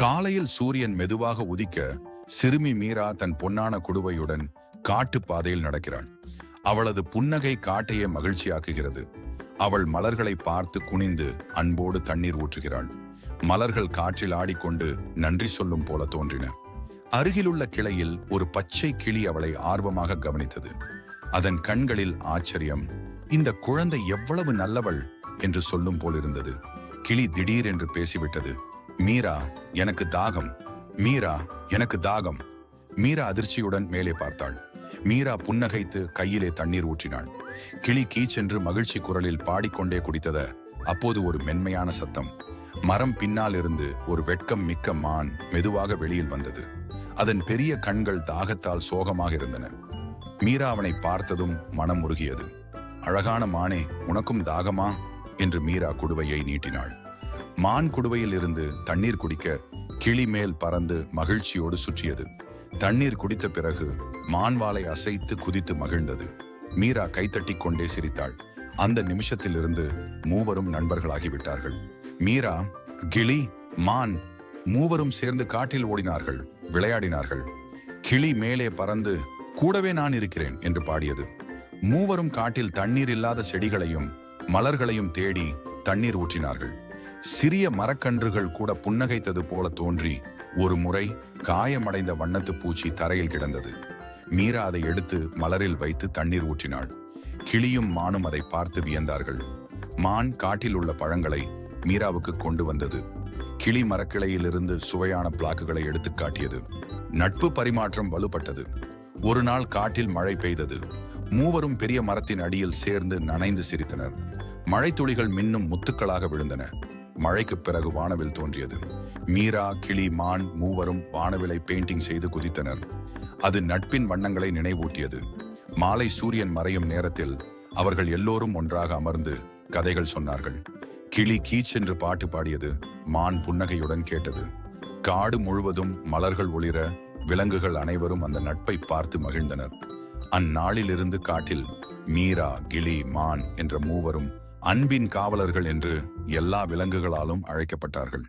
காலையில் சூரியன் மெதுவாக உதிக்க சிறுமி மீரா தன் பொன்னான குடுவையுடன் காட்டு பாதையில் நடக்கிறாள். அவளது புன்னகை காட்டையே மகிழ்ச்சியாக்குகிறது. அவள் மலர்களை பார்த்து குனிந்து அன்போடு தண்ணீர் ஊற்றுகிறாள். மலர்கள் காற்றில் ஆடிக்கொண்டு நன்றி சொல்லும் போல தோன்றின. அருகிலுள்ள கிளையில் ஒரு பச்சை கிளி அவளை ஆர்வமாக கவனித்தது. அதன் கண்களில் ஆச்சரியம். இந்த குழந்தை எவ்வளவு நல்லவள் என்று சொல்லும் போலிருந்தது. கிளி திடீர் என்று பேசிவிட்டது. மீரா, எனக்கு தாகம். மீரா, எனக்கு தாகம். மீரா அதிர்ச்சியுடன் மேலே பார்த்தாள். மீரா புன்னகைத்து கையிலே தண்ணீர் ஊற்றினாள். கிளி கீச்சென்று மகிழ்ச்சி குரலில் பாடிக்கொண்டே குடித்தத. அப்போது ஒரு மென்மையான சத்தம். மரம் பின்னால் இருந்து ஒரு வெட்கம் மிக்க மான் மெதுவாக வெளியில் வந்தது. அதன் பெரிய கண்கள் தாகத்தால் சோகமாக இருந்தன. மீரா அவனை பார்த்ததும் மனம் உருகியது. அழகான மானே, உனக்கும் தாகமா என்று மீரா குடுவையை நீட்டினாள். மான் குடுவையில் இருந்து தண்ணீர் குடிக்க கிளி மேல் பறந்து மகிழ்ச்சியோடு சுற்றியது. தண்ணீர் குடித்த பிறகு மான்வாலை அசைத்து குதித்து மகிழ்ந்தது. மீரா கைத்தட்டி கொண்டே சிரித்தாள். அந்த நிமிஷத்திலிருந்து மூவரும் நண்பர்களாகிவிட்டார்கள். மீரா, கிளி, மான் மூவரும் சேர்ந்து காட்டில் ஓடினார்கள், விளையாடினார்கள். கிளி மேலே பறந்து கூடவே நான் இருக்கிறேன் என்று பாடியது. மூவரும் காட்டில் தண்ணீர் இல்லாத செடிகளையும் மலர்களையும் தேடி தண்ணீர் ஊற்றினார்கள். சிறிய மரக்கன்றுகள் கூட புன்னகைத்தது போல தோன்றி ஒரு முறை காயமடைந்த வண்ணத்து பூச்சி தரையில் கிடந்தது. மீரா அதை எடுத்து மலரில் வைத்து தண்ணீர் ஊற்றினாள். கிளியும் மானும் அதை பார்த்து வியந்தார்கள். மான் காட்டில் உள்ள பழங்களை மீராவுக்கு கொண்டு வந்தது. கிளி மரக்கிளையிலிருந்து சுவையான பிளாக்குகளை எடுத்து காட்டியது. நட்பு பரிமாற்றம் வலுப்பட்டது. ஒரு நாள் காட்டில் மழை பெய்தது. மூவரும் பெரிய மரத்தின் அடியில் சேர்ந்து நனைந்து சிரித்தனர். மழை துளிகள் மின்னும் முத்துக்களாக விழுந்தன. மழைக்கு பிறகு வானவில் தோன்றியது. மீரா, கிளி, மான் மூவரும் வானவிலை பெயிண்டிங் செய்து குதித்தனர். அது நட்பின் வண்ணங்களை நினைவூட்டியது. மாலை சூரியன் மறையும் நேரத்தில் அவர்கள் எல்லோரும் ஒன்றாக அமர்ந்து கதைகள் சொன்னார்கள். கிளி கீச்சென்று பாட்டு பாடியது. மான் புன்னகையுடன் கேட்டது. காடு முழுவதும் மலர்கள் ஒளிர விலங்குகள் அனைவரும் அந்த நட்பை பார்த்து மகிழ்ந்தனர். அந்நாளிலிருந்து காட்டில் மீரா, கிளி, மான் என்ற மூவரும் அன்பின் காவலர்கள் என்று எல்லா விலங்குகளாலும் அழைக்கப்பட்டார்கள்.